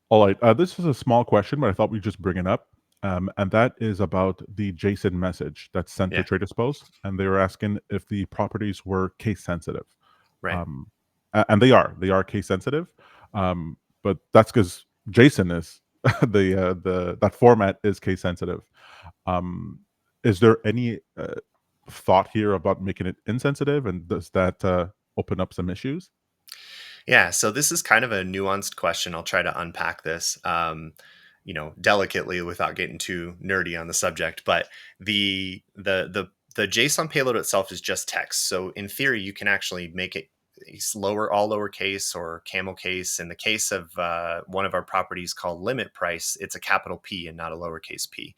All right. This is a small question, but I thought we'd just bring it up. And that is about the JSON message that's sent to Yeah, TradersPost. And they were asking if the properties were case sensitive. right. Um, and they are case sensitive. But that's because JSON is the that format is case sensitive. Um, is there any thought here about making it insensitive? And does that open up some issues? Yeah, so this is kind of a nuanced question. I'll try to unpack this, delicately without getting too nerdy on the subject. But the JSON payload itself is just text. So in theory, you can actually make it all lowercase or camel case. In the case of one of our properties called limit price, it's a capital P and not a lowercase p.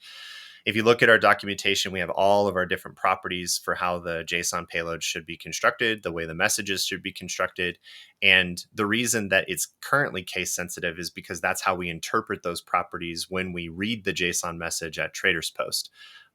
If you look at our documentation, we have all of our different properties for how the JSON payload should be constructed, the way the messages should be constructed. And the reason that it's currently case sensitive is because that's how we interpret those properties when we read the JSON message at TradersPost.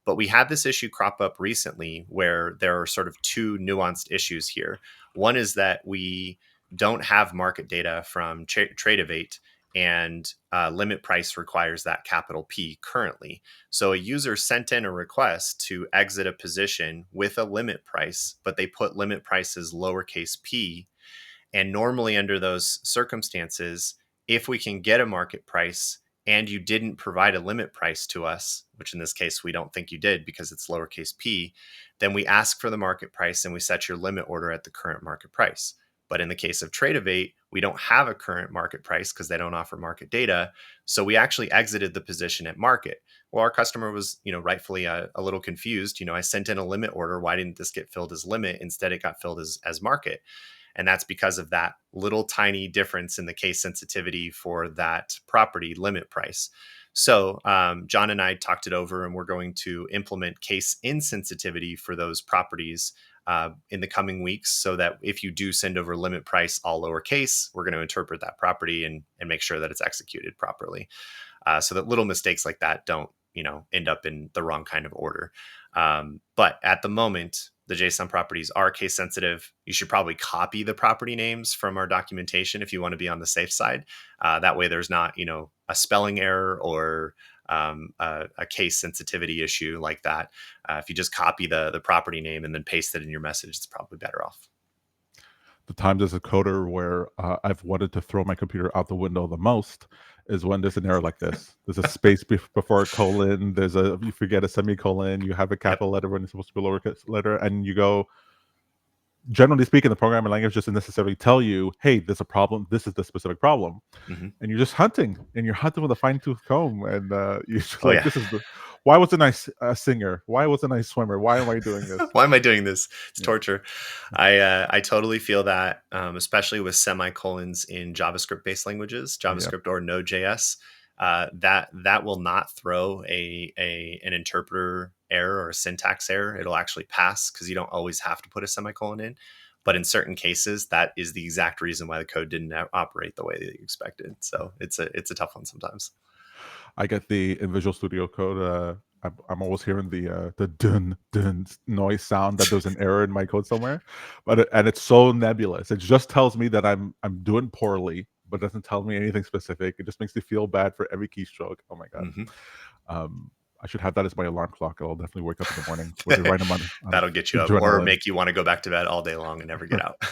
But we had this issue crop up recently where there are sort of two nuanced issues here. One is that we don't have market data from Tradeovate, and limit price requires that capital P currently. So a user sent in a request to exit a position with a limit price, but they put limit price as lowercase p. And normally, under those circumstances, if we can get a market price and you didn't provide a limit price to us, which in this case we don't think you did because it's lowercase p, then we ask for the market price and we set your limit order at the current market price. But in the case of Tradeovate, we don't have a current market price because they don't offer market data. So we actually exited the position at market. Well, our customer was, rightfully a little confused. I sent in a limit order. Why didn't this get filled as limit? Instead, it got filled as market. And that's because of that little tiny difference in the case sensitivity for that property limit price. So John and I talked it over, and we're going to implement case insensitivity for those properties in the coming weeks, so that if you do send over limit price all lowercase, we're going to interpret that property and make sure that it's executed properly, so that little mistakes like that don't end up in the wrong kind of order. But at the moment, the JSON properties are case sensitive. You should probably copy the property names from our documentation if you want to be on the safe side. That way there's not, a spelling error or a case sensitivity issue like that. If you just copy the property name and then paste it in your message, it's probably better off. The times as a coder where I've wanted to throw my computer out the window the most is when there's an error like this. There's a space before a colon. You forget a semicolon. You have a Yep. capital letter when it's supposed to be a lowercase letter, and you go. Generally speaking, the programming language doesn't necessarily tell you, "Hey, there's a problem. This is the specific problem," Hmm. and you're just hunting, and you're hunting with a fine tooth comb, and you're just Oh like, yeah. "This is the. Why wasn't I a singer? Why wasn't I a swimmer? Why am I doing this?" Why am I doing this? It's Yeah. torture. I totally feel that, especially with semicolons in JavaScript based languages, Yep. JavaScript or Node.js, that will not throw an interpreter error or a syntax error. It'll actually pass because you don't always have to put a semicolon in. But in certain cases, that is the exact reason why the code didn't operate the way that you expected. So it's a tough one sometimes. I get the in Visual Studio Code. I'm always hearing the dun dun noise sound that there's an error in my code somewhere, and it's so nebulous. It just tells me that I'm doing poorly, but doesn't tell me anything specific. It just makes me feel bad for every keystroke. Oh my god. Hmm. Um, I should have that as my alarm clock. I'll definitely wake up in the morning with the right amount of That'll get you up or adrenaline. make you want to go back to bed all day long and never get out.